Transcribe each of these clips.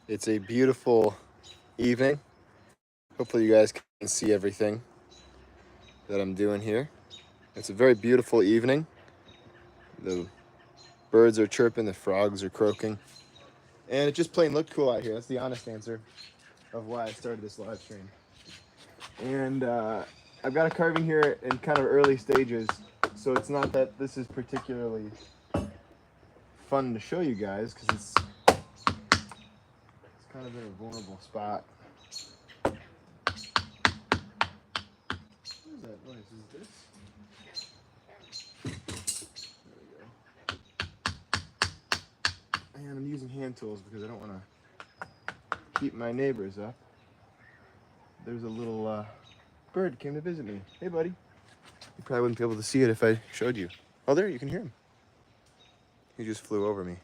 It's a beautiful evening. Hopefully you guys can see everything that I'm doing here. It's a very beautiful evening. The birds are chirping, the frogs are croaking, and it just plain looked cool out here. That's the honest answer of why I started this live stream. And I've got a carving here in kind of early stages, so it's not that this is particularly fun to show you guys because it's kind of in a vulnerable spot. What is that noise? Is it this? There we go. And I'm using hand tools because I don't want to keep my neighbors up. There's a little bird came to visit me. Hey, buddy. You probably wouldn't be able to see it if I showed you. Oh, there, you can hear him. He just flew over me.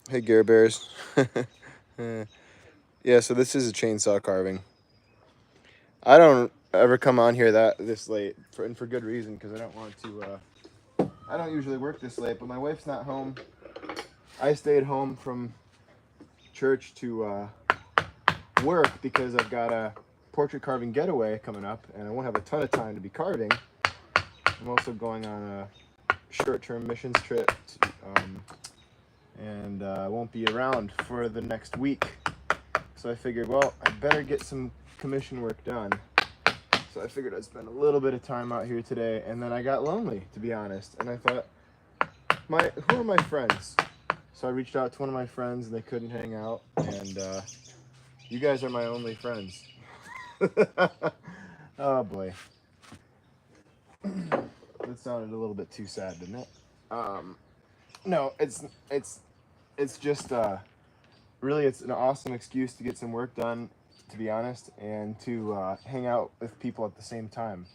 Hey, Gare Bears. Yeah, so this is a chainsaw carving. I don't ever come on here this late, and for good reason, because I don't want to, I don't usually work this late, but my wife's not home. I stayed home from church to work because I've got a portrait carving getaway coming up, and I won't have a ton of time to be carving. I'm also going on a short-term missions trip, and I won't be around for the next week. So I figured, well, I better get some commission work done. So I figured I'd spend a little bit of time out here today, and then I got lonely, to be honest. And I thought, who are my friends? So I reached out to one of my friends, and they couldn't hang out, and you guys are my only friends. Oh boy. That sounded a little bit too sad, didn't it? No, it's just really it's an awesome excuse to get some work done, to be honest, and to hang out with people at the same time,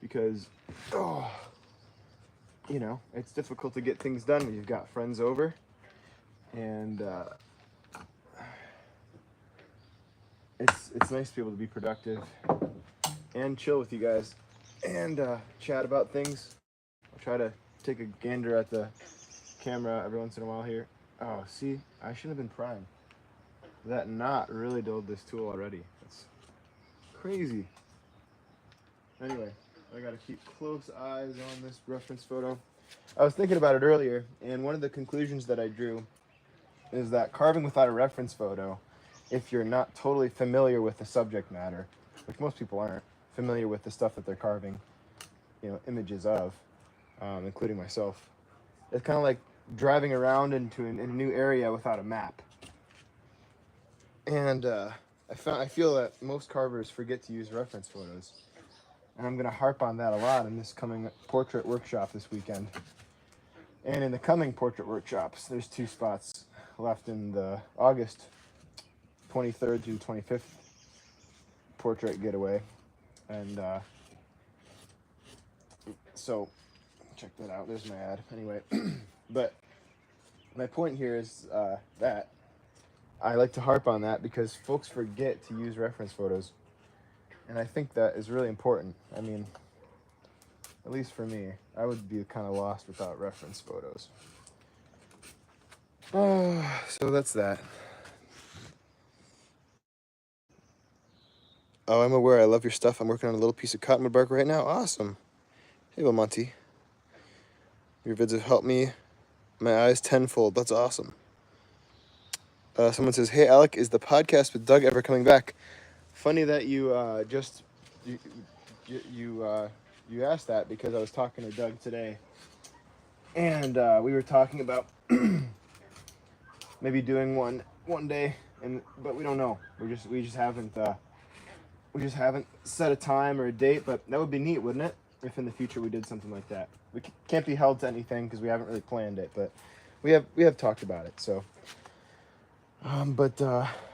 because you know, it's difficult to get things done when you've got friends over, and it's nice to be able to be productive and chill with you guys and chat about things. I'll try to take a gander at the camera every once in a while here. Oh, see, I should have been primed. That knot really dulled this tool already. That's crazy. Anyway, I gotta keep close eyes on this reference photo. I was thinking about it earlier, and one of the conclusions that I drew is that carving without a reference photo, if you're not totally familiar with the subject matter, which most people aren't familiar with the stuff that they're carving, you know, images of, including myself, it's kind of like driving around in a new area without a map. And I feel that most carvers forget to use reference photos, and I'm going to harp on that a lot in this coming portrait workshop this weekend. And in the coming portrait workshops, there's 2 spots left in the August 23rd to 25th portrait getaway, and so check that out. There's my ad. Anyway, but my point here is that I like to harp on that because folks forget to use reference photos, and I think that is really important. I mean, at least for me, I would be kind of lost without reference photos. So that's that. Oh, I'm aware. I love your stuff. I'm working on a little piece of cottonwood bark right now. Awesome. Hey, Monty. Your vids have helped me. My eyes tenfold. That's awesome. Someone says, "Hey, Alec, is the podcast with Doug ever coming back?" Funny that you you asked that, because I was talking to Doug today, and we were talking about maybe doing one day, but we don't know. We just haven't set a time or a date. But that would be neat, wouldn't it? If in the future we did something like that. We can't be held to anything because we haven't really planned it, but we have talked about it. So, but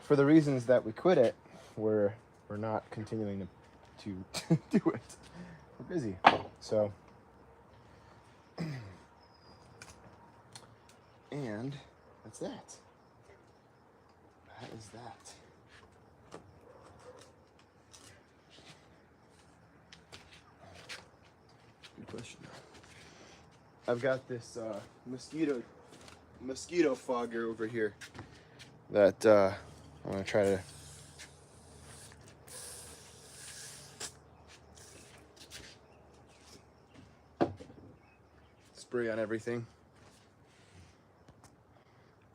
for the reasons that we quit it, we're not continuing to do it. We're busy, so. And that's that. That is that. Good question. I've got this mosquito mosquito fogger over here that I'm gonna try to spray on everything.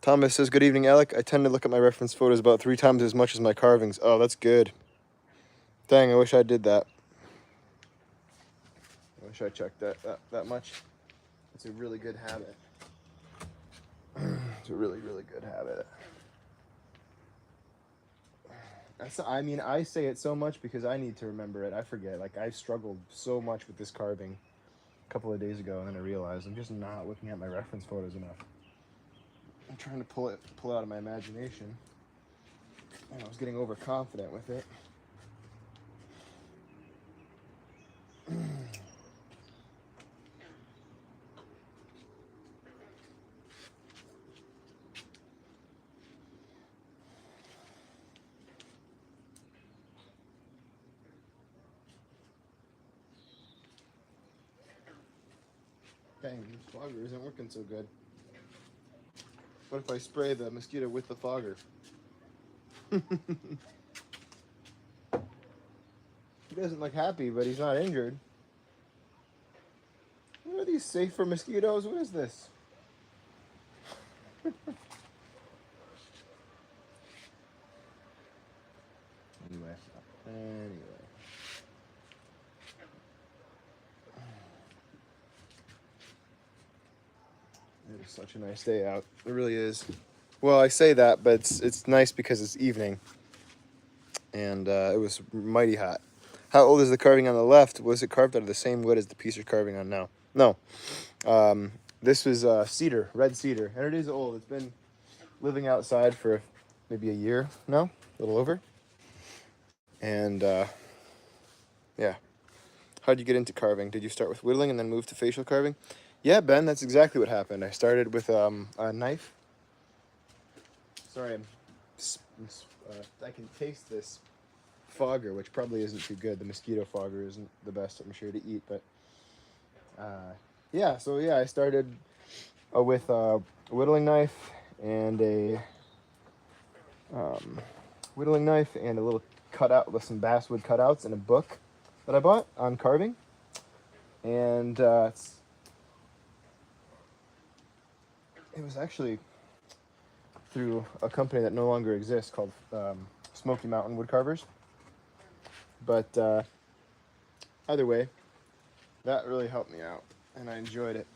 Thomas says, good evening, Alec. I tend to look at my reference photos about 3 times as much as my carvings. Oh, that's good. Dang, I wish I did that. I wish I checked that much. It's a really good habit. It's a really, really good habit. I mean, I say it so much because I need to remember it. I forget. Like, I struggled so much with this carving a couple of days ago, and then I realized I'm just not looking at my reference photos enough. I'm trying to pull it out of my imagination, and I was getting overconfident with it. Dang, this fogger isn't working so good. What if I spray the mosquito with the fogger? He doesn't look happy, but he's not injured. What are these, safe for mosquitoes? What is this? Anyway. It is such a nice day out. It really is. Well, I say that, but it's nice because it's evening. And it was mighty hot. How old is the carving on the left? Was it carved out of the same wood as the piece you're carving on now? No. This was cedar, red cedar. And it is old. It's been living outside for maybe a year now, a little over. And yeah. How'd you get into carving? Did you start with whittling and then move to facial carving? Yeah, Ben, that's exactly what happened. I started with a knife. Sorry, I can taste this fogger, which probably isn't too good. The mosquito fogger isn't the best, I'm sure, to eat. But yeah, so yeah, I started with a whittling knife and a little cutout with some basswood cutouts and a book that I bought on carving. And it was actually through a company that no longer exists called Smoky Mountain Woodcarvers. But either way, that really helped me out, and I enjoyed it.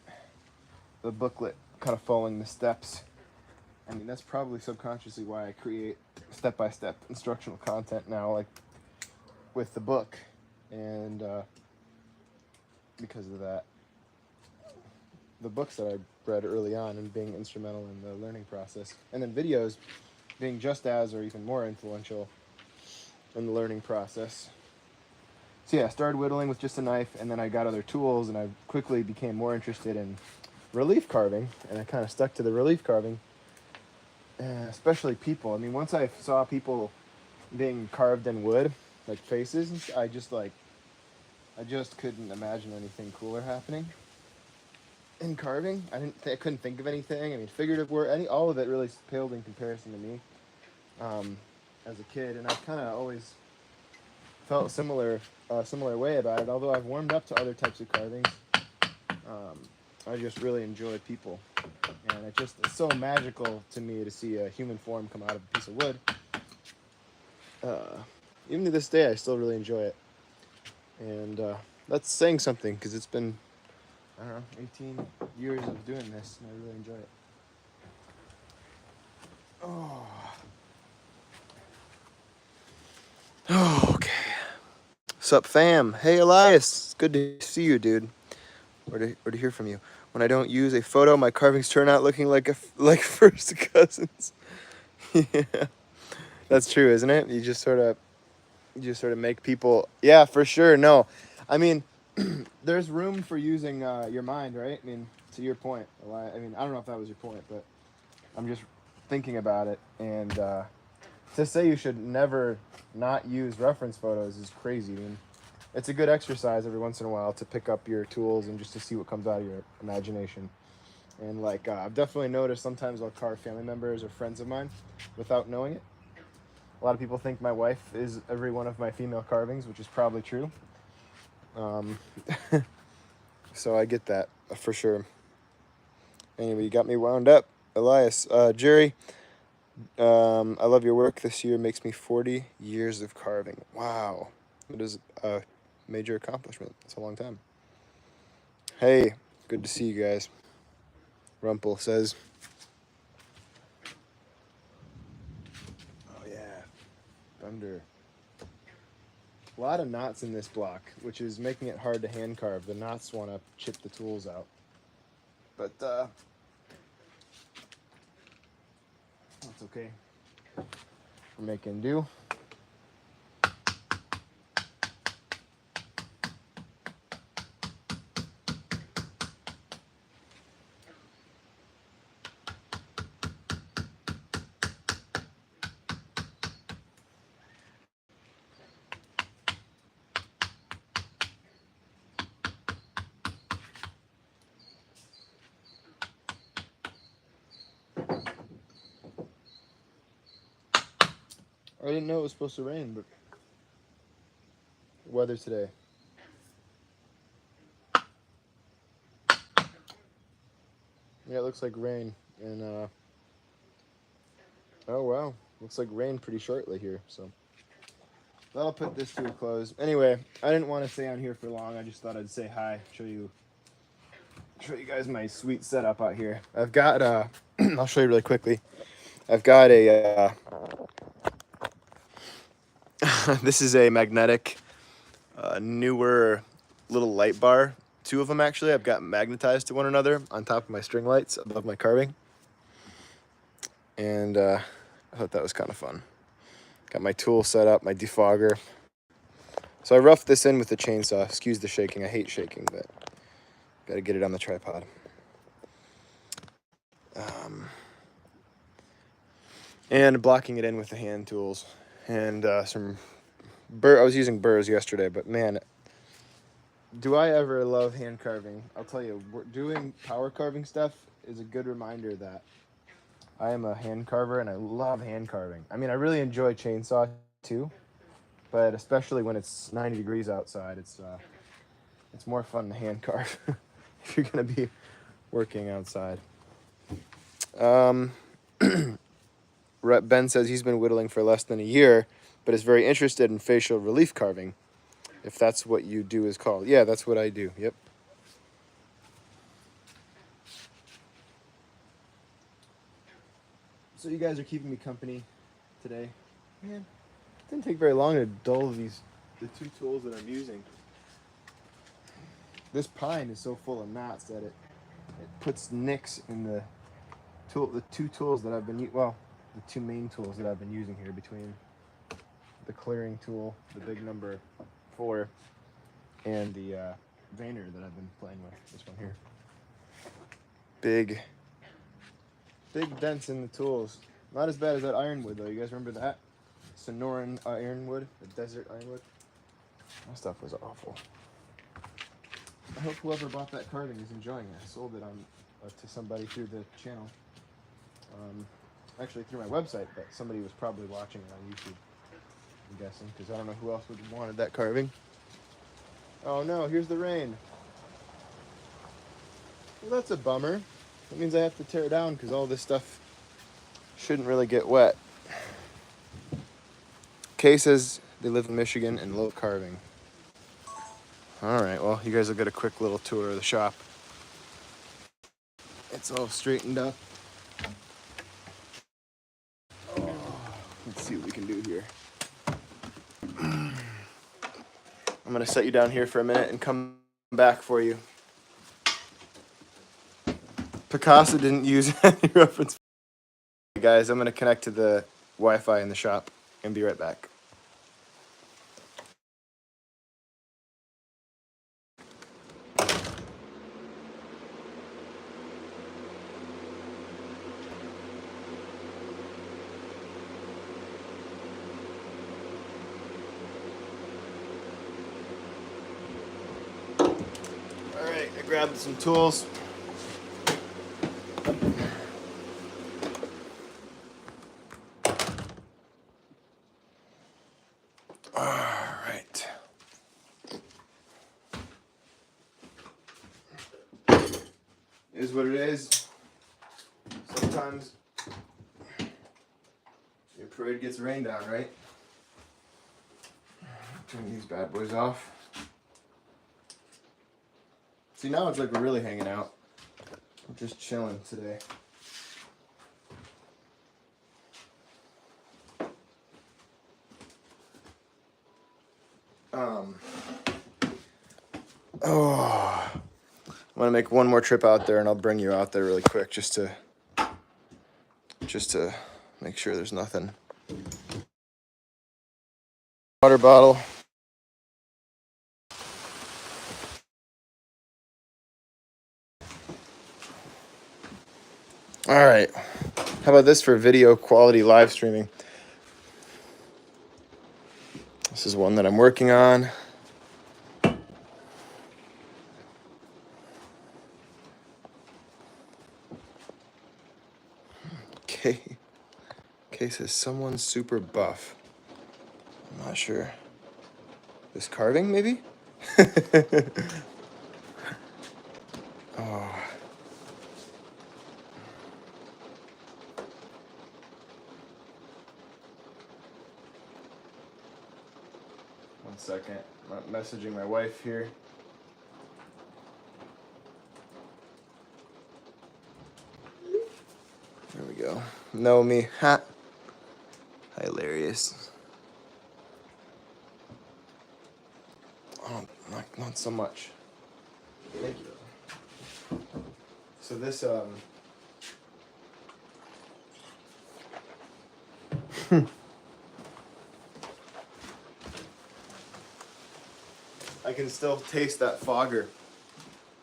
The booklet, kind of following the steps. I mean, that's probably subconsciously why I create step-by-step instructional content now, like with the book, and because of that. The books that I read early on and being instrumental in the learning process, and then videos being just as or even more influential in the learning process. So yeah, I started whittling with just a knife, and then I got other tools, and I quickly became more interested in relief carving, and I kind of stuck to the relief carving, especially people. I mean, once I saw people being carved in wood, like faces, I just couldn't imagine anything cooler happening. In carving, I couldn't think of anything. I mean, figurative work, all of it really paled in comparison to me as a kid, and I kind of always felt similar way about it. Although I've warmed up to other types of carvings, I just really enjoy people, and it's so magical to me to see a human form come out of a piece of wood. Even to this day, I still really enjoy it, and that's saying something because it's been, I don't know, 18 years of doing this, and I really enjoy it. Oh, okay. Sup, fam? Hey, Elias. It's good to see you, dude. Or to hear from you. When I don't use a photo, my carvings turn out looking like first cousins. Yeah, that's true, isn't it? You just sort of make people. Yeah, for sure. No, I mean, there's room for using your mind, right? I mean, to your point. I mean, I don't know if that was your point, but I'm just thinking about it, and to say you should never not use reference photos is crazy. I mean, it's a good exercise every once in a while to pick up your tools and just to see what comes out of your imagination. And like I've definitely noticed sometimes I'll carve family members or friends of mine without knowing it. A lot of people think my wife is every one of my female carvings, which is probably true. Um, so I get that for sure. Anyway, you got me wound up, Elias. Jerry, I love your work. This year makes me 40 years of carving. Wow, it is a major accomplishment. It's a long time. Hey, good to see you guys. Rumpel says, oh yeah, thunder. A lot of knots in this block, which is making it hard to hand carve. The knots want to chip the tools out. But that's okay. We're making do. I didn't know it was supposed to rain, but weather today. Yeah, it looks like rain. And, oh wow, looks like rain pretty shortly here, so. That'll put this to a close. Anyway, I didn't want to stay on here for long. I just thought I'd say hi, show you guys my sweet setup out here. I've got, I'll show you really quickly. I've got a, this is a magnetic, newer little light bar. Two of them actually. I've got magnetized to one another on top of my string lights above my carving. And I thought that was kind of fun. Got my tool set up, my defogger. So I roughed this in with the chainsaw. Excuse the shaking. I hate shaking, but got to get it on the tripod. And blocking it in with the hand tools. And some burr. I was using burrs yesterday, but man, do I ever love hand carving. I'll tell you, doing power carving stuff is a good reminder that I am a hand carver and I love hand carving. I mean, I really enjoy chainsaw too, but especially when it's 90 degrees outside, it's more fun to hand carve if you're gonna be working outside. Ben says he's been whittling for less than a year, but is very interested in facial relief carving, if that's what you do is called. Yeah, that's what I do. Yep. So you guys are keeping me company today. Man, it didn't take very long to dull the two tools that I'm using. This pine is so full of knots that it puts nicks in the two tools that I've been the two main tools that I've been using here, between the clearing tool, the big number 4, and the veiner that I've been playing with, this one here. Big dents in the tools. Not as bad as that ironwood though. You guys remember that? Sonoran ironwood, the desert ironwood. That stuff was awful. I hope whoever bought that carving is enjoying it. I sold it on to somebody through the channel. Actually through my website, but somebody was probably watching it on YouTube, I'm guessing, because I don't know who else would have wanted that carving. Oh no, here's the rain. Well, that's a bummer. That means I have to tear it down because all this stuff shouldn't really get wet. Kay says they live in Michigan and love carving. Alright, well, you guys will get a quick little tour of the shop. It's all straightened up. Let's see what we can do here. I'm going to set you down here for a minute and come back for you. Picasso didn't use any reference. Hey guys, I'm going to connect to the Wi-Fi in the shop and be right back. Alright, I grabbed some tools. is what it is. Sometimes your parade gets rained on, right? Turn these bad boys off. See, now it's like we're really hanging out. We're just chilling today. Oh, I'm gonna make one more trip out there, and I'll bring you out there really quick, just to make sure there's nothing. Water bottle. All right. How about this for video quality live streaming? This is one that I'm working on. Kay says someone's super buff. I'm not sure. This carving, maybe? Oh. One second. I'm messaging my wife here. There we go. Know me. Ha. Hilarious. Oh, not so much. Thank you. So this I can still taste that fogger.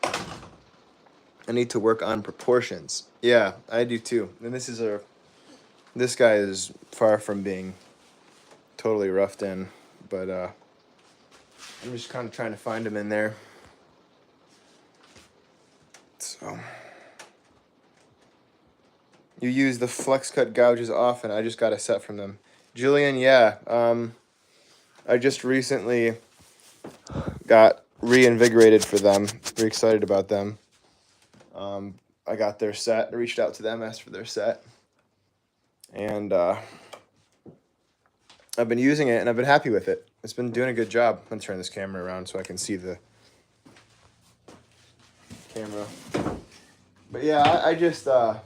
I need to work on proportions. Yeah, I do too. And this guy is far from being totally roughed in, but I'm just kind of trying to find him in there. So you use the Flexcut gouges often. I just got a set from them. Julian, yeah. I just recently got reinvigorated for them. Very excited about them. I got their set. I reached out to them, asked for their set. And I've been using it, and I've been happy with it. It's been doing a good job. I'm going to turn this camera around so I can see the camera. But yeah, I just, I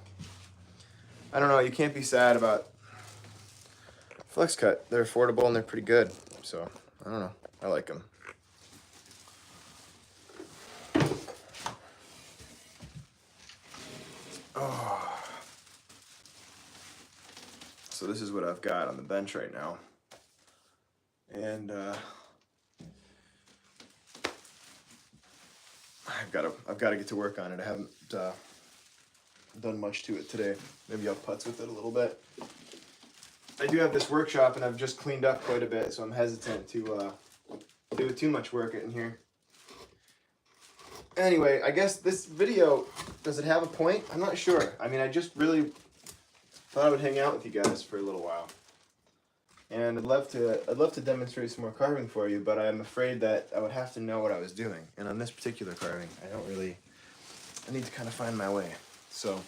don't know. You can't be sad about Flexcut. They're affordable, and they're pretty good. So, I don't know. I like them. Oh. So this is what I've got on the bench right now. And I've got to get to work on it. I haven't done much to it today. Maybe I'll putz with it a little bit. I do have this workshop, and I've just cleaned up quite a bit, so I'm hesitant to do too much work in here. Anyway, I guess this video, does it have a point? I'm not sure. I mean, I just really thought I would hang out with you guys for a little while. And I'd love to demonstrate some more carving for you, but I'm afraid that I would have to know what I was doing. And on this particular carving, I need to kind of find my way. So,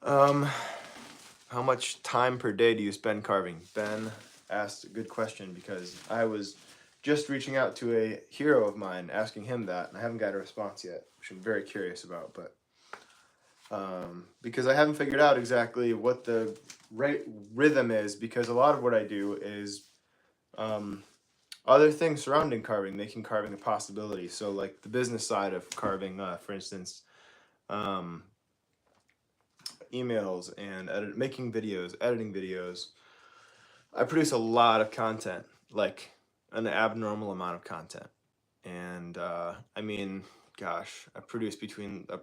how much time per day do you spend carving? Ben asked a good question, because I was just reaching out to a hero of mine, asking him that, and I haven't got a response yet, which I'm very curious about, but because I haven't figured out exactly what the right rhythm is, because a lot of what I do is other things surrounding carving, making carving a possibility. So like the business side of carving, for instance, emails and making videos, editing videos. I produce a lot of content, like an abnormal amount of content. And I mean, gosh, I produce between I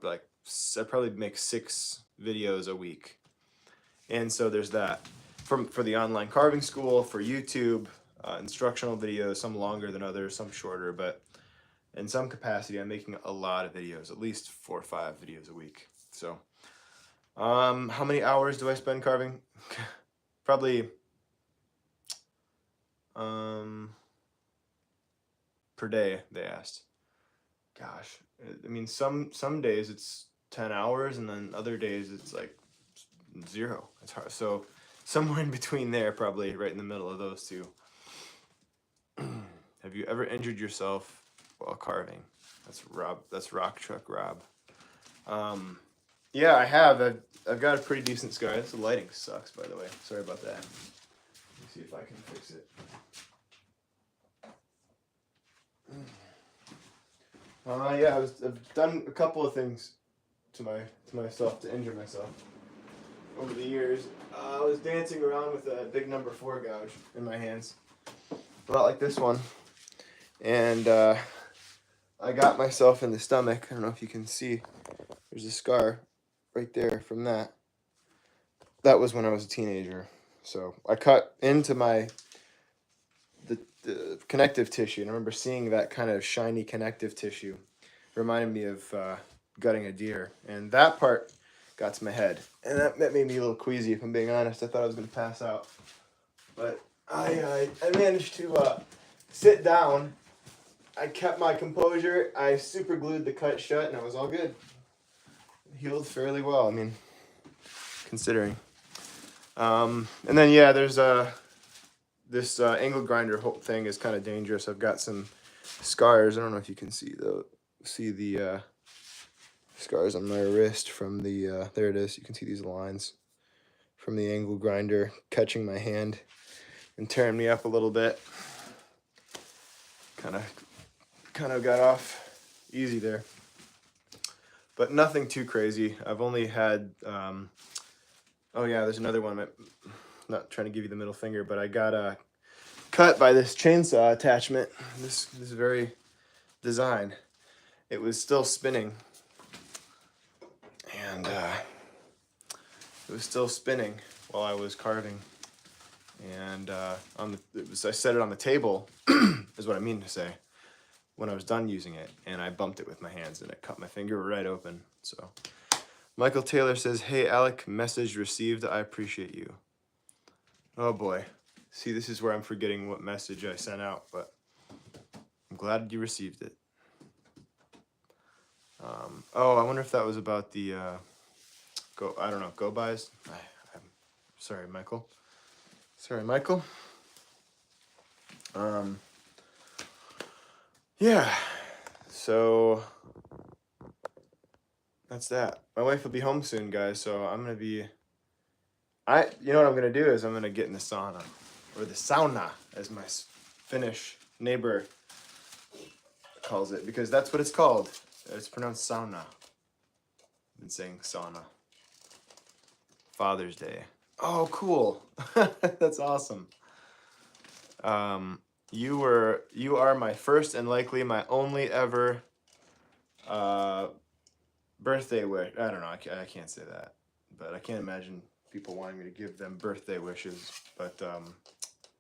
probably make 6 videos a week. And so there's that for the online carving school, for YouTube, instructional videos, some longer than others, some shorter, but in some capacity, I'm making a lot of videos, at least 4 or 5 videos a week. So, how many hours do I spend carving? Probably, per day, they asked. gosh, I mean, some days it's 10 hours, and then other days it's like 0. It's hard. So somewhere in between there, probably right in the middle of those two. Have you ever injured yourself while carving? That's Rob. That's Rock Truck Rob. Yeah, I have. I've got a pretty decent scar. The lighting sucks, by the way. Sorry about that. Let me see if I can fix it. Yeah, I've done a couple of things to myself to injure myself over the years. I was dancing around with a big number 4 gouge in my hands, not like this one, and I got myself in the stomach. I don't know if you can see. There's a scar right there from that. That was when I was a teenager. So I cut into the connective tissue, and I remember seeing that kind of shiny connective tissue. Reminded me of gutting a deer, and that part got to my head, and that made me a little queasy, if I'm being honest. I thought I was going to pass out, but I managed to sit down. I kept my composure. I super glued the cut shut, and I was all good. It healed fairly well, I mean, considering. And then yeah, there's this angle grinder thing is kind of dangerous. I've got some scars. I don't know if you can see the scars on my wrist from the there it is. You can see these lines from the angle grinder catching my hand and tearing me up a little bit. Kind of got off easy there, but nothing too crazy. I've only had oh yeah, there's another one. I'm not trying to give you the middle finger, but I got cut by this chainsaw attachment. This very design. It was still spinning, and it was still spinning while I was carving. And I set it on the table, is what I mean to say, when I was done using it, and I bumped it with my hands, and it cut my finger right open. So, Michael Taylor says, "Hey Alec, message received. I appreciate you." Oh boy, see, this is where I'm forgetting what message I sent out, but I'm glad you received it. Oh, I wonder if that was about the I don't know, go buys. I'm sorry, Michael. Sorry, Michael. Yeah, so that's that. My wife will be home soon, guys, so I'm gonna be, you know what I'm gonna do is I'm gonna get in the sauna, or the sauna, as my Finnish neighbor calls it, because that's what it's called. It's pronounced sauna. I've been saying sauna. Father's Day. Oh, cool. That's awesome. You are my first and likely my only ever birthday wish. I don't know. I can't say that, but I can't imagine people wanting me to give them birthday wishes. But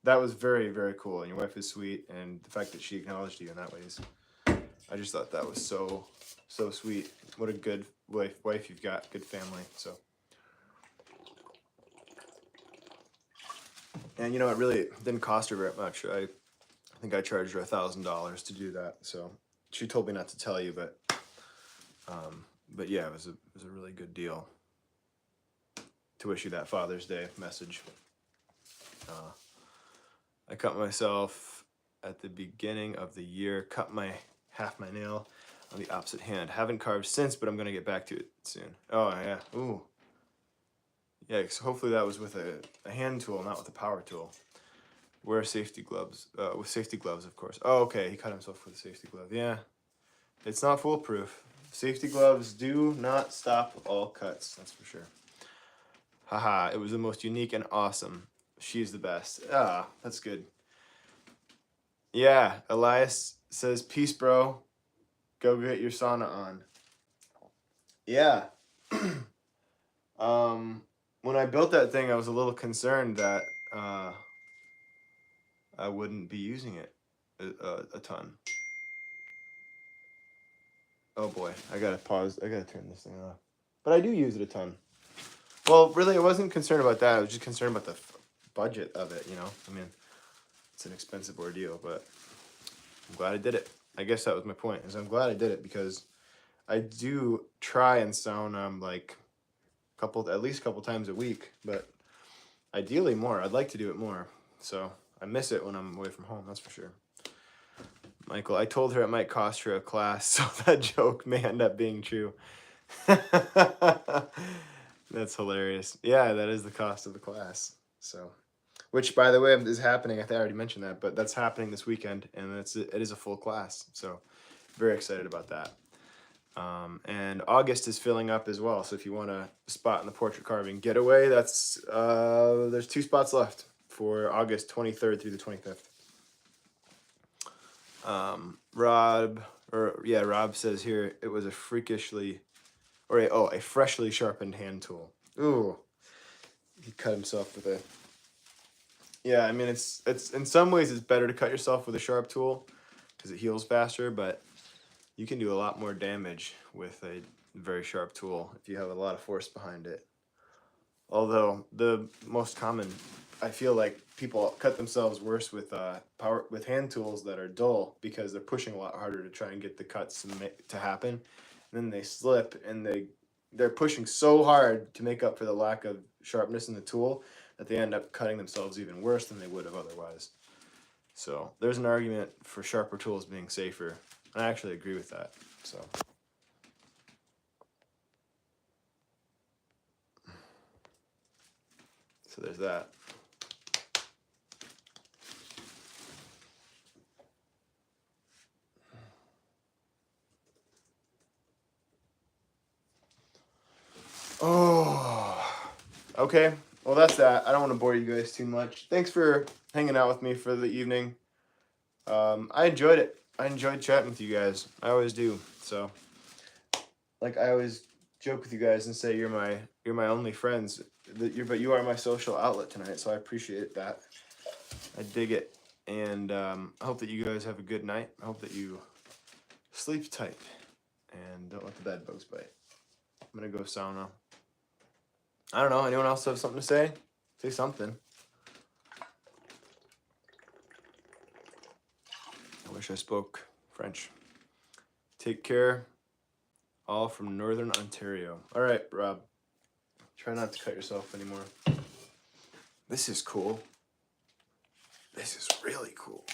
that was very, very cool. And your wife is sweet, and the fact that she acknowledged you in that way is, I just thought that was so sweet. What a good wife you've got. Good family. So. And you know, it really didn't cost her very much. I think I charged her $1,000 to do that. So she told me not to tell you, but yeah, it was a really good deal to wish you that Father's Day message. I cut myself at the beginning of the year. Cut half my nail on the opposite hand. Haven't carved since, but I'm gonna get back to it soon. Oh yeah. Ooh. Yikes, hopefully that was with a hand tool, not with a power tool. Wear safety gloves, with safety gloves, of course. Oh, okay, he cut himself with a safety glove. Yeah, it's not foolproof. Safety gloves do not stop all cuts, that's for sure. Haha, it was the most unique and awesome. She's the best. Ah, that's good. Yeah, Elias says, peace, bro. Go get your sauna on. Yeah. When I built that thing, I was a little concerned that I wouldn't be using it a ton. Oh boy, I gotta pause. I gotta turn this thing off. But I do use it a ton. Well, really, I wasn't concerned about that. I was just concerned about the budget of it, you know? I mean, it's an expensive ordeal, but I'm glad I did it. I guess that was my point, is I'm glad I did it, because I do try and sauna like at least a couple times a week, but ideally more. I'd like to do it more. So I miss it when I'm away from home, that's for sure. Michael, I told her it might cost her a class, so that joke may end up being true. That's hilarious. Yeah, that is the cost of the class. So, which, by the way, is happening. I think I already mentioned that, but that's happening this weekend, and it is a full class. So, very excited about that. And August is filling up as well. So if you want a spot in the portrait carving getaway, that's there's 2 spots left for August 23rd through the 25th. Rob says here it was a freshly sharpened hand tool. Ooh, he cut himself with a. Yeah, I mean it's in some ways it's better to cut yourself with a sharp tool because it heals faster, but you can do a lot more damage with a very sharp tool if you have a lot of force behind it. Although the most common, I feel like people cut themselves worse with hand tools that are dull because they're pushing a lot harder to try and get the cuts to happen. And then they slip and they're pushing so hard to make up for the lack of sharpness in the tool that they end up cutting themselves even worse than they would have otherwise. So there's an argument for sharper tools being safer. I actually agree with that. So there's that. Oh, okay. Well, that's that. I don't want to bore you guys too much. Thanks for hanging out with me for the evening. I enjoyed it. I enjoyed chatting with you guys. I always do. So, like I always joke with you guys and say you're my only friends. But you are my social outlet tonight. So I appreciate that. I dig it, and I hope that you guys have a good night. I hope that you sleep tight and don't let the bed bugs bite. I'm gonna go sauna. I don't know. Anyone else have something to say? Say something. I wish I spoke French. Take care. All from Northern Ontario. All right, Rob. Try not to cut yourself anymore. This is cool. This is really cool.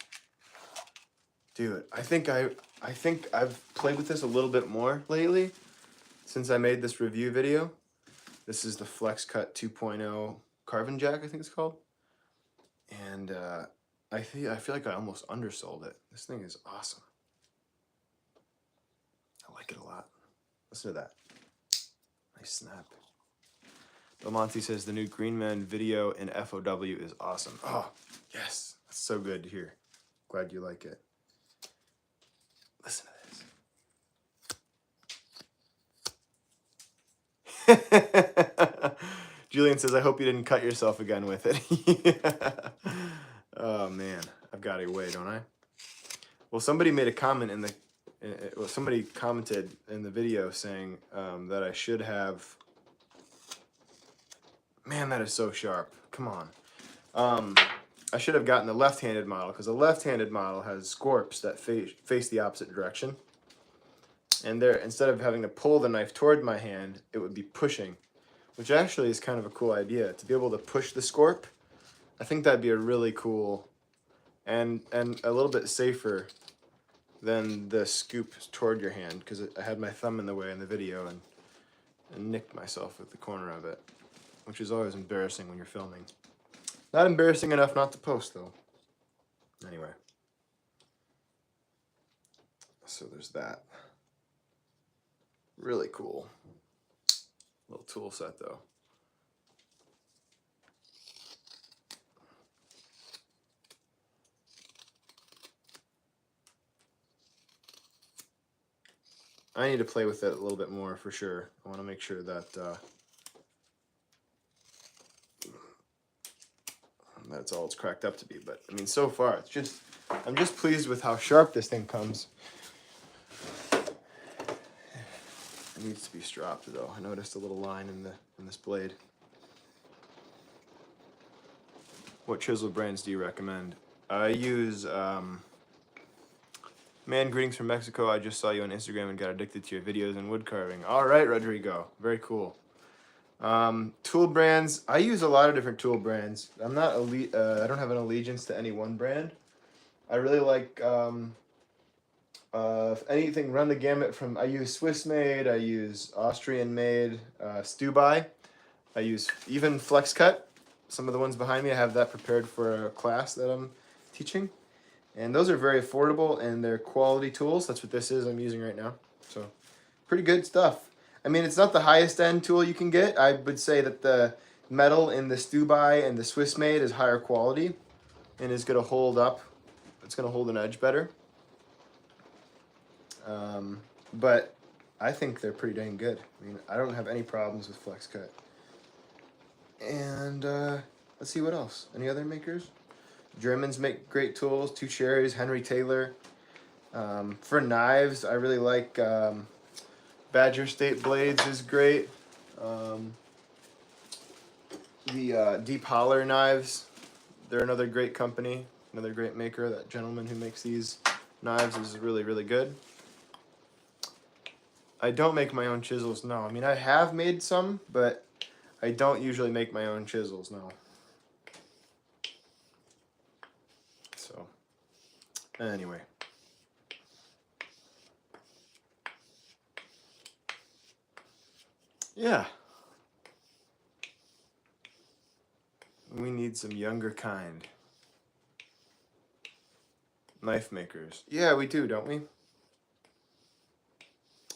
Dude, I think I've played with this a little bit more lately since I made this review video. This is the Flexcut 2.0 Carving Jack, I think it's called. And I feel like I almost undersold it. This thing is awesome. I like it a lot. Listen to that. Nice snap. Belmonte says the new Green Man video in FOW is awesome. Oh, yes. That's so good to hear. Glad you like it. Listen to this. Julian says, I hope you didn't cut yourself again with it. Oh, man. I've got a way, don't I? Well, somebody made a comment somebody commented in the video saying that I should have... Man, that is so sharp. Come on. I should have gotten the left-handed model, because the left-handed model has scorps that face the opposite direction. And there, instead of having to pull the knife toward my hand, it would be pushing, which actually is kind of a cool idea. To be able to push the scorp, I think that'd be a really cool and a little bit safer than the scoop toward your hand, because I had my thumb in the way in the video and nicked myself with the corner of it, which is always embarrassing when you're filming. Not embarrassing enough not to post, though. Anyway. So there's that. Really cool. Little tool set, though. I need to play with it a little bit more for sure. I want to make sure that that's all it's cracked up to be. But I mean, so far I'm just pleased with how sharp this thing comes. It needs to be stropped though. I noticed a little line in this blade. What chisel brands do you recommend? I use Man, greetings from Mexico. I just saw you on Instagram and got addicted to your videos and wood carving. All right, Rodrigo. Very cool. Tool brands. I use a lot of different tool brands. I'm not I don't have an allegiance to any one brand. I really like anything, run the gamut from. I use Swiss made. I use Austrian made. Stubai. I use even Flexcut. Some of the ones behind me, I have that prepared for a class that I'm teaching. And those are very affordable and they're quality tools. That's what this is I'm using right now. So pretty good stuff. I mean, it's not the highest end tool you can get. I would say that the metal in the Stubai and the Swiss made is higher quality and is going to hold up. It's going to hold an edge better. But I think they're pretty dang good. I mean, I don't have any problems with Flexcut. And let's see what else. Any other makers? Germans make great tools. Two Cherries, Henry Taylor. For knives, I really like Badger State Blades is great. The Deep Holler knives, they're another great company, another great maker. That gentleman who makes these knives is really, really good. I don't make my own chisels, no. I mean, I have made some, but I don't usually make my own chisels, no. So, anyway. Yeah. We need some younger kind. Knife makers. Yeah, we do, don't we?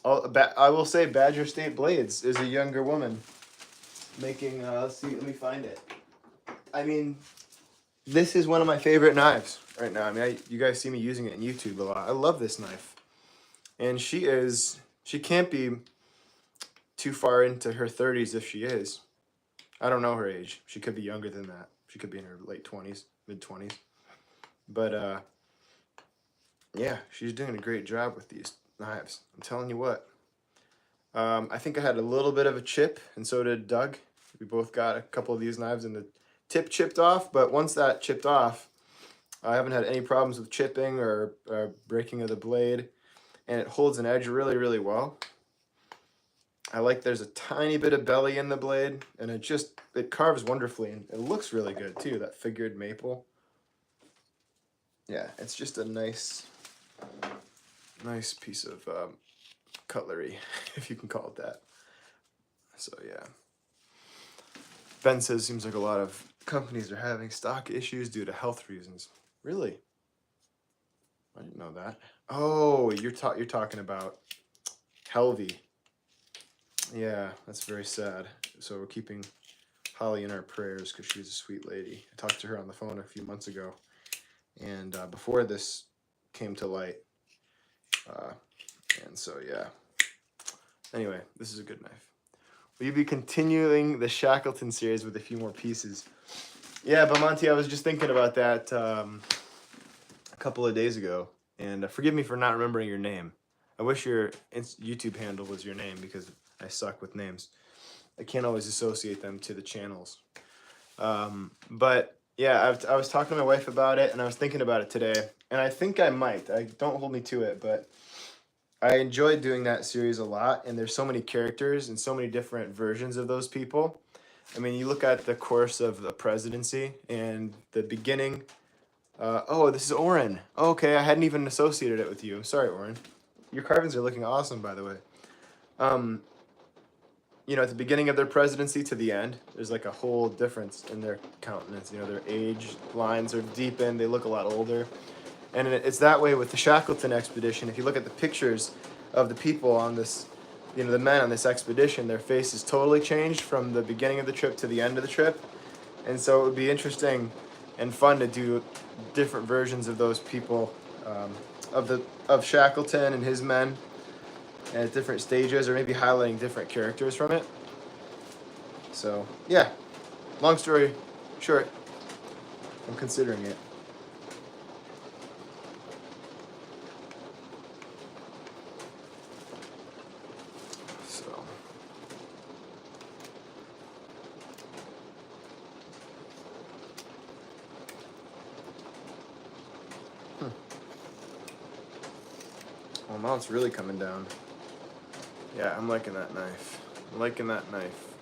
I will say Badger State Blades is a younger woman making, let's see, let me find it. I mean, this is one of my favorite knives right now. I mean, you guys see me using it in YouTube a lot. I love this knife. And she can't be too far into her 30s if she is. I don't know her age. She could be younger than that. She could be in her late 20s, mid 20s. But, yeah, she's doing a great job with these knives. I'm telling you what. I think I had a little bit of a chip, and so did Doug. We both got a couple of these knives, and the tip chipped off. But once that chipped off, I haven't had any problems with chipping or breaking of the blade, and it holds an edge really, really well. I like there's a tiny bit of belly in the blade, and it carves wonderfully, and it looks really good too, that figured maple. Yeah, it's just a nice piece of cutlery, if you can call it that. So yeah. Ben says seems like a lot of companies are having stock issues due to health reasons. Really? I didn't know that. Oh, you're talking about Helvey. Yeah, that's very sad. So we're keeping Holly in our prayers because she's a sweet lady. I talked to her on the phone a few months ago, and before this came to light. And so yeah. Anyway, this is a good knife. Will you be continuing the Shackleton series with a few more pieces? Yeah, but Monty, I was just thinking about that a couple of days ago, and forgive me for not remembering your name. I wish your YouTube handle was your name because I suck with names. I can't always associate them to the channels. But yeah, I was talking to my wife about it, and I was thinking about it today, and I think I might. Don't hold me to it, but I enjoyed doing that series a lot, and there's so many characters and so many different versions of those people. I mean, you look at the course of the presidency and the beginning. Oh, this is Oren. Oh, okay, I hadn't even associated it with you. Sorry, Oren. Your carvings are looking awesome, by the way. You know, at the beginning of their presidency to the end, there's like a whole difference in their countenance. You know, their age lines are deepened. They look a lot older. And it's that way with the Shackleton expedition. If you look at the pictures of the people on this, you know, the men on this expedition, their faces totally changed from the beginning of the trip to the end of the trip. And so it would be interesting and fun to do different versions of those people, of Shackleton and his men at different stages, or maybe highlighting different characters from it. So, yeah, long story short, I'm considering it. Well, now it's really coming down. Yeah, I'm liking that knife. I'm liking that knife.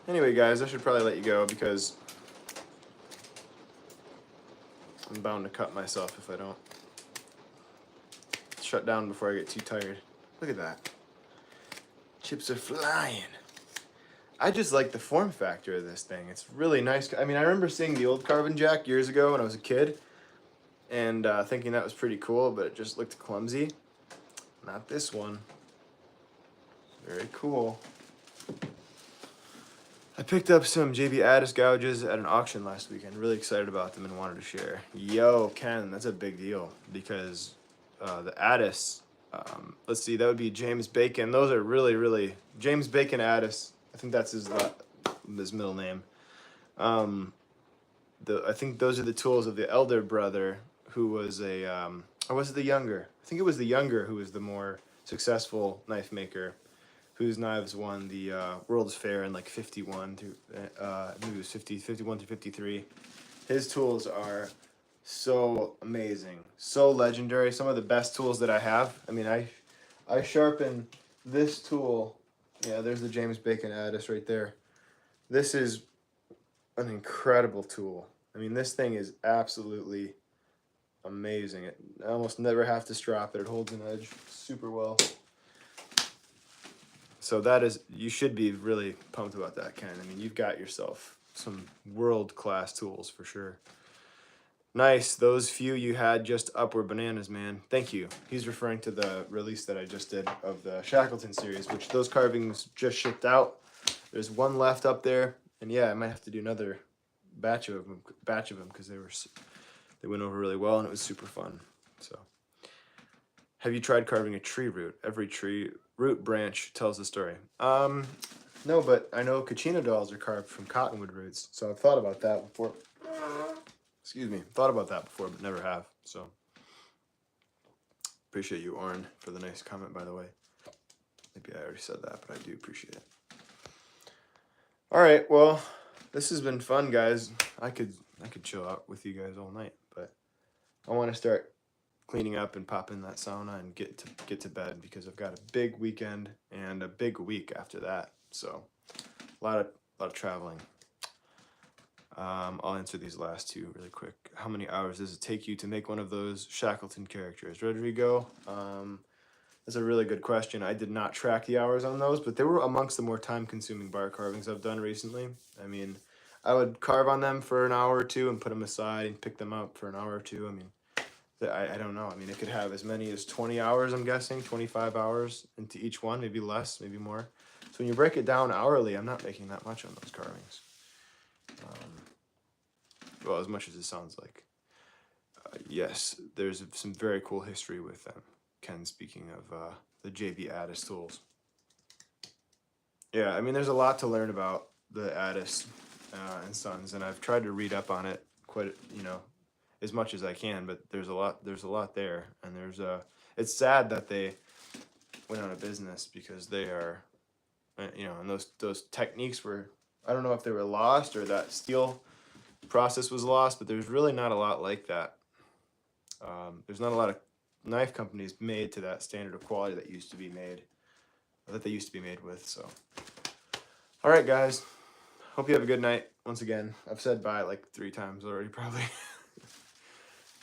Anyway, guys, I should probably let you go because I'm bound to cut myself if I don't. Shut down before I get too tired. Look at that. Chips are flying. I just like the form factor of this thing. It's really nice. I mean, I remember seeing the old Carbon Jack years ago when I was a kid and thinking that was pretty cool, but it just looked clumsy. Not this one. Very cool. I picked up some JB Addis gouges at an auction last weekend. Really excited about them and wanted to share. Yo, Ken, that's a big deal because the Addis, let's see, that would be James Bacon. Those are really, James Bacon Addis. I think that's his middle name. I think those are the tools of the elder brother who was a, or was it the younger? I think it was the younger who was the more successful knife maker, whose knives won the World's Fair in like 51 through, maybe it was 51 through 53. His tools are so amazing, so legendary. Some of the best tools that I have. I mean, I sharpen this tool. Yeah, there's the James Bacon Addis right there. This is an incredible tool. I mean, this thing is absolutely amazing. I almost never have to strap it. It holds an edge super well. So that is, you should be really pumped about that, Ken. I mean, you've got yourself some world-class tools for sure. Nice. Those few you had just up were bananas, man. Thank you. He's referring to the release that I just did of the Shackleton series, which those carvings just shipped out. There's one left up there, and yeah, I might have to do another batch of them because they went over really well and it was super fun. So, have you tried carving a tree root? Every tree root branch tells a story. No, but I know Kachina dolls are carved from cottonwood roots, so I've thought about that before. Excuse me, thought about that before, but never have. So, appreciate you, Oren, for the nice comment, by the way. Maybe I already said that, but I do appreciate it. All right, well, this has been fun, guys. I could chill out with you guys all night, but I want to start cleaning up and pop in that sauna and get to bed because I've got a big weekend and a big week after that. So a lot of traveling. I'll answer these last two really quick. How many hours does it take you to make one of those Shackleton characters? Rodrigo, that's a really good question. I did not track the hours on those, but they were amongst the more time-consuming bar carvings I've done recently. I mean, I would carve on them for an hour or two and put them aside and pick them up for an hour or two. I mean, I don't know. I mean, it could have as many as 20 hours, I'm guessing, 25 hours into each one, maybe less, maybe more. So when you break it down hourly, I'm not making that much on those carvings. Well, as much as it sounds like. Yes, there's some very cool history with them. Ken, speaking of the JB Addis tools. Yeah, I mean, there's a lot to learn about the Addis and Sons, and I've tried to read up on it quite, as much as I can, but there's a lot there, and it's sad that they went out of business because they are, and those techniques were, I don't know if they were lost or that steel process was lost, but there's really not a lot like that. There's not a lot of knife companies made to that standard of quality that they used to be made with. So, all right, guys, hope you have a good night. Once again, I've said bye like 3 times already, probably.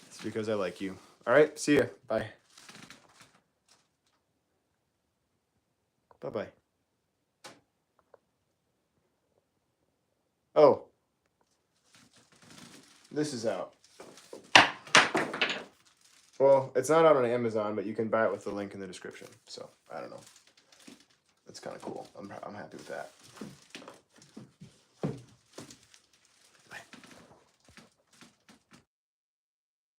It's because I like you. All right, see ya. Bye. Bye-bye. Oh, this is out. Well, it's not out on Amazon, but you can buy it with the link in the description. So, I don't know. That's kind of cool. I'm happy with that.